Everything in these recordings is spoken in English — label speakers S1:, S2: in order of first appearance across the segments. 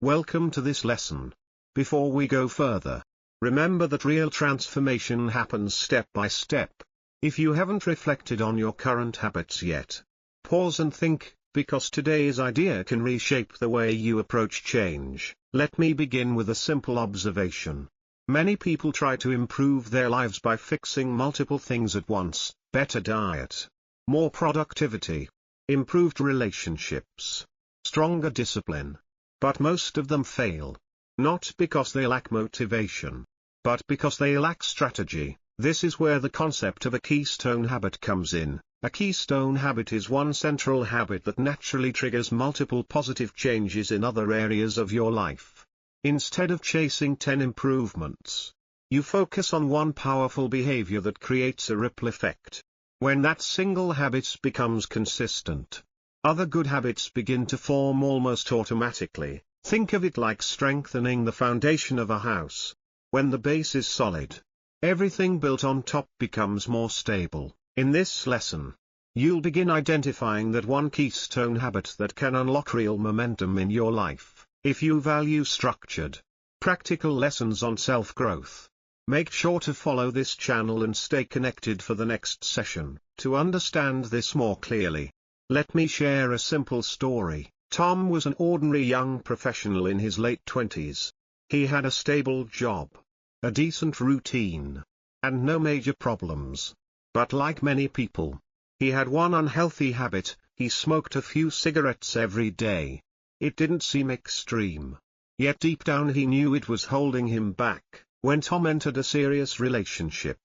S1: Welcome to this lesson. Before we go further, remember that real transformation happens step by step. If you haven't reflected on your current habits yet, pause and think, because today's idea can reshape the way you approach change. Let me begin with a simple observation. Many people try to improve their lives by fixing multiple things at once: better diet, more productivity, improved relationships, stronger discipline. But most of them fail. Not because they lack motivation, but because they lack strategy. This is where the concept of a keystone habit comes in. A keystone habit is one central habit that naturally triggers multiple positive changes in other areas of your life. Instead of chasing 10 improvements, you focus on one powerful behavior that creates a ripple effect. When that single habit becomes consistent, other good habits begin to form almost automatically. Think of it like strengthening the foundation of a house. When the base is solid, everything built on top becomes more stable. In this lesson, you'll begin identifying that one keystone habit that can unlock real momentum in your life. If you value structured, practical lessons on self-growth, make sure to follow this channel and stay connected for the next session. To understand this more clearly, let me share a simple story. Tom was an ordinary young professional in his late 20s. He had a stable job, a decent routine, and no major problems. But like many people, he had one unhealthy habit: he smoked a few cigarettes every day. It didn't seem extreme, yet deep down he knew it was holding him back. When Tom entered a serious relationship,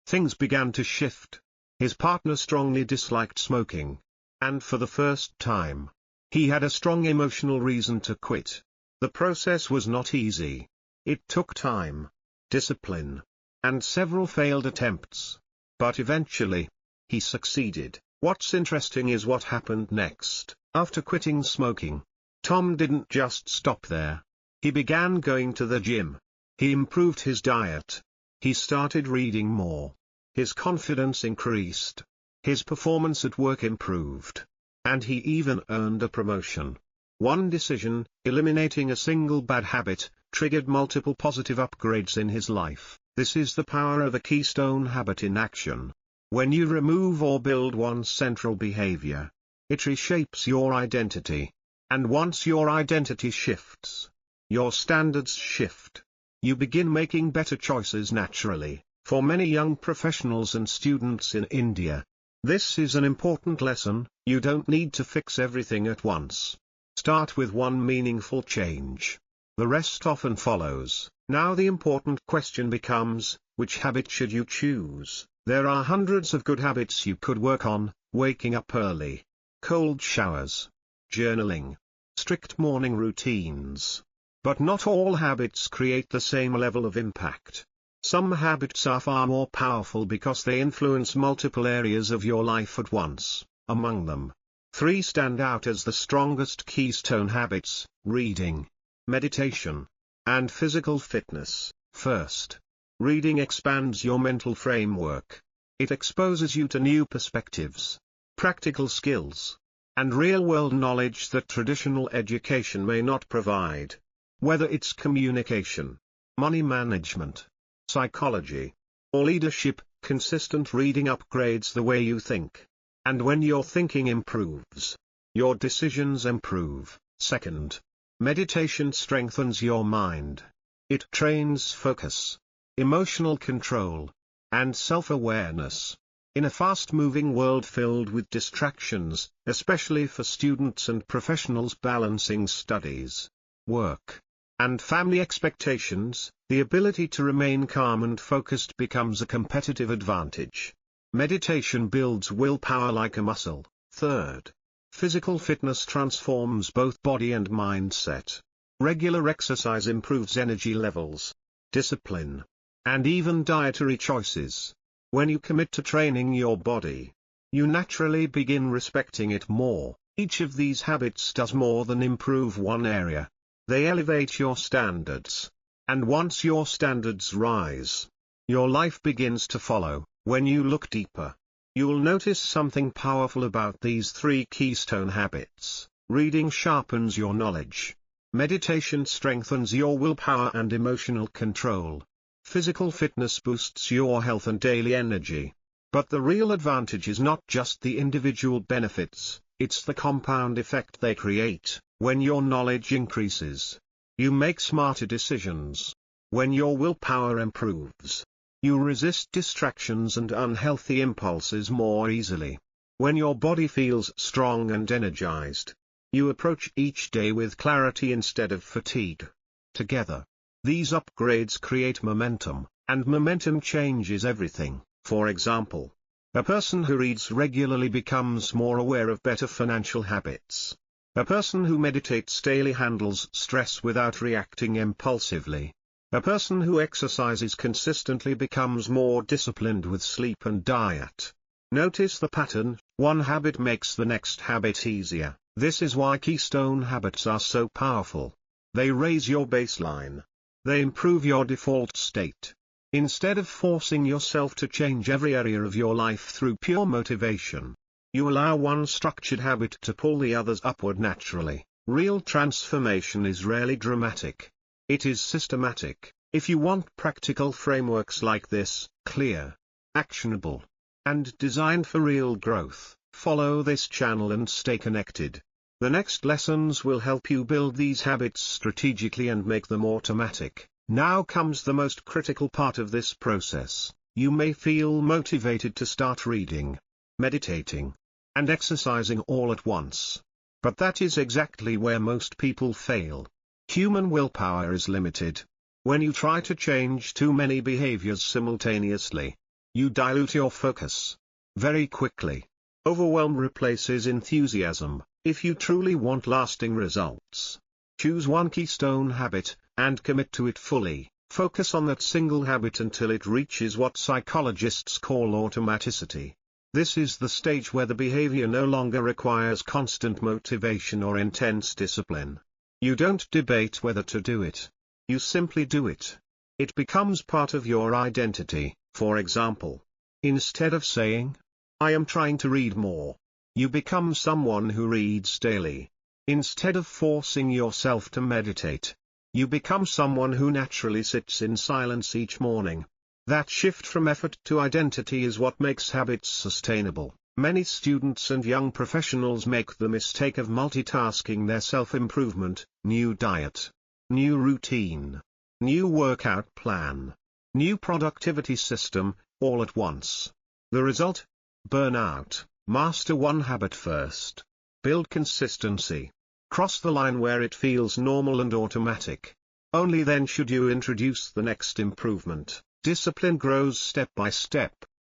S1: things began to shift. His partner strongly disliked smoking, and for the first time, he had a strong emotional reason to quit. The process was not easy. It took time, discipline, and several failed attempts. But eventually, he succeeded. What's interesting is what happened next. After quitting smoking, Tom didn't just stop there. He began going to the gym. He improved his diet. He started reading more. His confidence increased. His performance at work improved. And he even earned a promotion. One decision, eliminating a single bad habit, triggered multiple positive upgrades in his life. This is the power of a keystone habit in action. When you remove or build one central behavior, it reshapes your identity. And once your identity shifts, your standards shift. You begin making better choices naturally. For many young professionals and students in India, this is an important lesson. You don't need to fix everything at once. Start with one meaningful change. The rest often follows. Now the important question becomes, which habit should you choose? There are hundreds of good habits you could work on: waking up early, cold showers, journaling, strict morning routines. But not all habits create the same level of impact. Some habits are far more powerful because they influence multiple areas of your life at once. Among them, 3 stand out as the strongest keystone habits: reading, meditation, and physical fitness. First, reading expands your mental framework. It exposes you to new perspectives, practical skills, and real-world knowledge that traditional education may not provide. Whether it's communication, money management, psychology, or leadership, consistent reading upgrades the way you think. And when your thinking improves, your decisions improve. Second, meditation strengthens your mind. It trains focus, emotional control, and self-awareness. In a fast-moving world filled with distractions, especially for students and professionals balancing studies, work, and family expectations, the ability to remain calm and focused becomes a competitive advantage. Meditation builds willpower like a muscle. Third, physical fitness transforms both body and mindset. Regular exercise improves energy levels, discipline, and even dietary choices. When you commit to training your body, you naturally begin respecting it more. Each of these habits does more than improve one area. They elevate your standards. And once your standards rise, your life begins to follow. When you look deeper, you'll notice something powerful about these 3 keystone habits. Reading sharpens your knowledge. Meditation strengthens your willpower and emotional control. Physical fitness boosts your health and daily energy. But the real advantage is not just the individual benefits, it's the compound effect they create. When your knowledge increases, you make smarter decisions. When your willpower improves, you resist distractions and unhealthy impulses more easily. When your body feels strong and energized, you approach each day with clarity instead of fatigue. Together, these upgrades create momentum, and momentum changes everything. For example, a person who reads regularly becomes more aware of better financial habits. A person who meditates daily handles stress without reacting impulsively. A person who exercises consistently becomes more disciplined with sleep and diet. Notice the pattern: one habit makes the next habit easier. This is why keystone habits are so powerful. They raise your baseline. They improve your default state. Instead of forcing yourself to change every area of your life through pure motivation, you allow one structured habit to pull the others upward naturally. Real transformation is rarely dramatic. It is systematic. If you want practical frameworks like this, clear, actionable, and designed for real growth, follow this channel and stay connected. The next lessons will help you build these habits strategically and make them automatic. Now comes the most critical part of this process. You may feel motivated to start reading, meditating, and exercising all at once. But that is exactly where most people fail. Human willpower is limited. When you try to change too many behaviors simultaneously, you dilute your focus. Very quickly, overwhelm replaces enthusiasm. If you truly want lasting results, choose one keystone habit, and commit to it fully. Focus on that single habit until it reaches what psychologists call automaticity. This is the stage where the behavior no longer requires constant motivation or intense discipline. You don't debate whether to do it. You simply do it. It becomes part of your identity. For example, instead of saying, "I am trying to read more," you become someone who reads daily. Instead of forcing yourself to meditate, you become someone who naturally sits in silence each morning. That shift from effort to identity is what makes habits sustainable. Many students and young professionals make the mistake of multitasking their self-improvement: new diet, new routine, new workout plan, new productivity system, all at once. The result? Burnout. Master one habit first. Build consistency. Cross the line where it feels normal and automatic. Only then should you introduce the next improvement. Discipline grows step by step,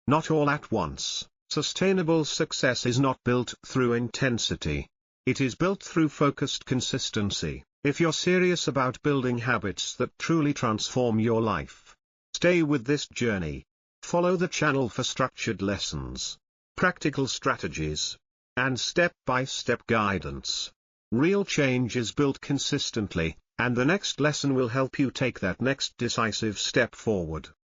S1: not all at once. Sustainable success is not built through intensity. It is built through focused consistency. If you're serious about building habits that truly transform your life, stay with this journey. Follow the channel for structured lessons, practical strategies, and step-by-step guidance. Real change is built consistently, and the next lesson will help you take that next decisive step forward.